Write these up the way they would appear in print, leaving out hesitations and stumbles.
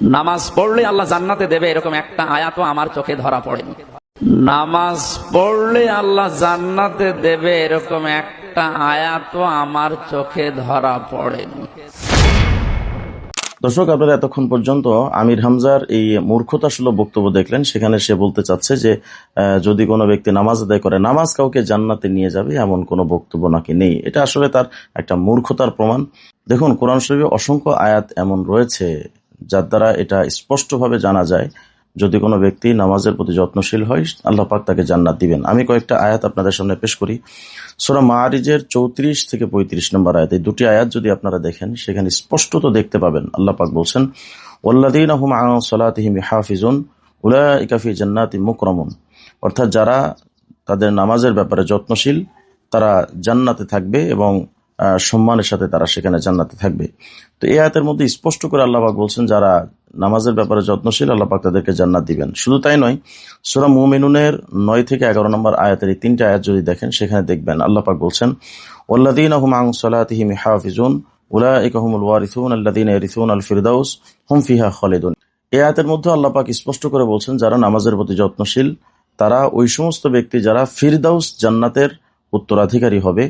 নামাজ পড়লে আল্লাহ জান্নাতে দেবে এরকম একটা আয়াতও আমার চোখে ধরা পড়েনি। নামাজ পড়লে আল্লাহ জান্নাতে দেবে এরকম একটা আয়াতও আমার চোখে ধরা পড়েনি। দর্শক, আপনারা এতক্ষণ পর্যন্ত আমির হামজার এই মূর্খতাসুলভ বক্তব্য দেখলেন। সেখানে সে বলতে চাচ্ছে যে যদি কোনো ব্যক্তি নামাজ আদায় করে নামাজ কাউকে জান্নাতে নিয়ে যাবে, এমন কোনো বক্তব্য নাকি নেই। এটা আসলে তার একটা মূর্খতার প্রমাণ। দেখুন, কোরআন শরীফে অসংখ্য আয়াত এমন রয়েছে যার দ্বারা এটা স্পষ্টভাবে জানা যায় যদি কোনো ব্যক্তি নামাজের প্রতি যত্নশীল হয় আল্লাহ পাক তাকে জান্নাত দিবেন। আমি কয়েকটা আয়াত আপনাদের সামনে পেশ করি। সূরা মাআরিজের 34 থেকে 35 নম্বর আয়াত, এই দুটি আয়াত যদি আপনারা দেখেন সেখানে স্পষ্টত দেখতে পাবেন আল্লাহ পাক বলছেন, ওয়াল্লাযীনা হুম আলা সালাতিহিম ইহাফিজুন উলাইকা ফি জান্নাতিন মুকরামুন। অর্থাৎ যারা তাদের নামাজের ব্যাপারে যত্নশীল তারা জান্নাতে থাকবে এবং সম্মানের সাথে তারা সেখানে জান্নাতে থাকবে। তো এই আয়াতের মধ্যে স্পষ্ট করে আল্লাহ পাক বলছেন যারা নামাজের ব্যাপারে যত্নশীল আল্লাহ পাক তাদেরকে জান্নাত দিবেন। শুধু তাই নয়, সূরা মুমিনুনের 9 থেকে 11 নম্বর আয়াতের এই তিনটা আয়াত যদি দেখেন সেখানে দেখবেন আল্লাহ পাক বলছেন, ওয়াল্লাযীনা হুম আন সালাতিহিম ইহাফিজুন উলাইকা হুমুল ওয়ারিসুন আল্লাযীনা ইয়ারিসুনাল ফিরদাউস হুম ফিহা খালিদুন। এই আয়াতের মধ্যে আল্লাহ পাক স্পষ্ট করে বলছেন যারা নামাজের প্রতি যত্নশীল তারা ওই সমস্ত ব্যক্তি যারা ফিরদাউস জান্নাতের উত্তরাধিকারী হবে,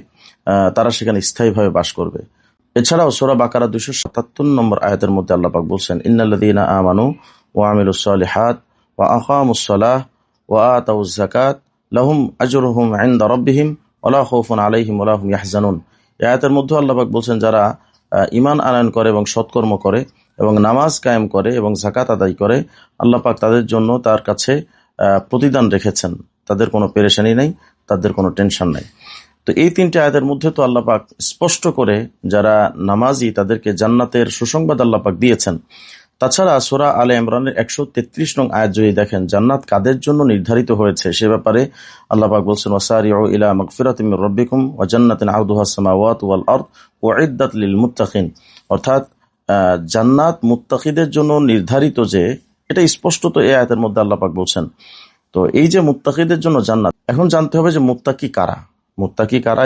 তারা সেখানে স্থায়ীভাবে বাস করবে। এছাড়াও সূরা বাকারা 277 নম্বর আয়াতের মধ্যে আল্লাহ পাক বলছেন, ইন্নাল্লাযীনা আমানু ওয়া আমিলুস সালিহাত ওয়া আকামুস সালাহ ওয়া আতাউয যাকাত লাহুম আজরুহুম ইনদা রাব্বিহিম ওয়া লা খাউফুন আলাইহিম ওয়া লা হুম ইয়াহজানুন। এই আয়াতের মধ্যে আল্লাহ পাক বলছেন যারা ঈমান আনয়ন করে এবং সৎকর্ম করে এবং নামাজ কায়েম করে এবং যাকাত আদায় করে আল্লাহ পাক তাদের জন্য তার কাছে প্রতিদান রেখেছেন। তাদের কোনো পেরেশানি নেই, তাদের কোনো টেনশন নাই। তো এই তিনটি আয়াতের মধ্যে তো আল্লাহ পাক স্পষ্ট করে যারা নামাজি তাদেরকে জান্নাতের সুসংবাদ আল্লাহ পাক দিয়েছেন। তাছাড়া সূরা আলে ইমরানের 133 নং আয়াত যদি দেখেন জান্নাত কাদের জন্য নির্ধারিত হয়েছে সে ব্যাপারে আল্লাহ পাক বলছেন, ওয়াসারিউ ইলা মাগফিরাতিম মির রাব্বিকুম ওয়া জান্নাতিন আরদুহাস সামাওয়াতু ওয়াল আরদ উইদ্দাত লিল মুত্তাকিন। অর্থাৎ জান্নাত মুত্তাকিদের জন্য নির্ধারিত, যে এটা স্পষ্টত এই আয়াতের মধ্যে আল্লাহ পাক বলছেন। তো এই যে মুত্তাকিদের জন্য জান্নাত, এখন জানতে হবে যে মুত্তাকি কারা। মুত্তাকি কারা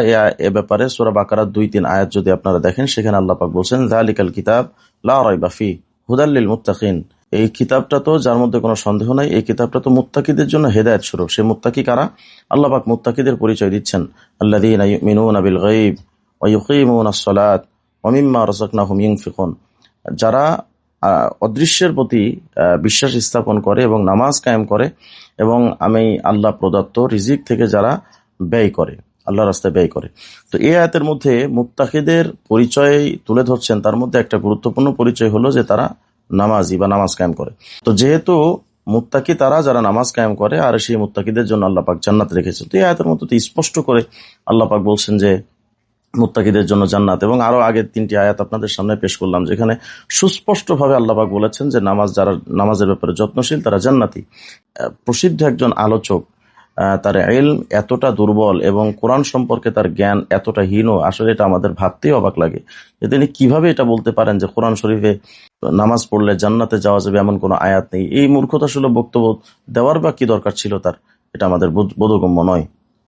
এ ব্যাপারে সূরা বাকারার 2-3 আয়াত যদি আপনারা দেখেন সেখানে আল্লাহ পাক বলছেন, যালিকাল কিতাব লা রাইবা ফি হুদাল লিল মুত্তাকিন। এই কিতাবটা তো, যার মধ্যে কোনো সন্দেহ নাই, এই কিতাবটা তো মুত্তাকিদের জন্য হেদায়েত স্বরূপ। সে মুত্তাকি কারা? আল্লাহ পাক মুত্তাকিদের পরিচয় দিচ্ছেন, আল্লাযীনা ইউমিনুনা বিল গায়ব ওয়া ইউকিমুনাস সালাত ওয়া মিম্মা রাযাকনাহুম ইউনফিকুন। যারা অদৃশ্যের প্রতি বিশ্বাস স্থাপন করে এবং নামাজ কায়েম করে এবং আমি আল্লাহ প্রদত্ত রিজিক থেকে যারা ব্যয় করে, আল্লাহ রাস্তায় ব্যয় করে। তো এই আয়াতের মধ্যে মুত্তাকিদের পরিচয় তুলে ধরছেন। তার মধ্যে একটা গুরুত্বপূর্ণ পরিচয় হলো যে তারা নামাজি বা নামাজ কায়েম করে। তো যেহেতু মুত্তাকি তারা যারা নামাজ কায়েম করে, আর সেই মুত্তাকিদের জন্য আল্লাহ পাক জান্নাত রেখেছেন। তো এই আয়াতের মধ্যে স্পষ্ট করে আল্লাহ পাক বলছেন যে মুত্তাকিদের জন্য জান্নাত। এবং আরো আগের 3টি আয়াত আপনাদের সামনে পেশ করলাম যেখানে সুস্পষ্টভাবে আল্লাহ পাক বলেছেন যে যারা নামাজের ব্যাপারে যত্নশীল তারা জান্নাতি। প্রসিদ্ধ একজন আলোচক, তার ইলম এতটা দুর্বল এবং কোরআন সম্পর্কে তার জ্ঞান এতটা হীন, আসলে এটা আমাদের ভাবতেই অবাক লাগে যে তিনি কিভাবে এটা বলতে পারেন যে কোরআন শরীফে নামাজ পড়লে জান্নাতে যাওয়া যাবে এমন কোনো আয়াত নেই। এই মূর্খতাসুলভ বক্তব্য দেওয়ার বা কি দরকার ছিল তার, এটা আমাদের বোধগম্য নয়।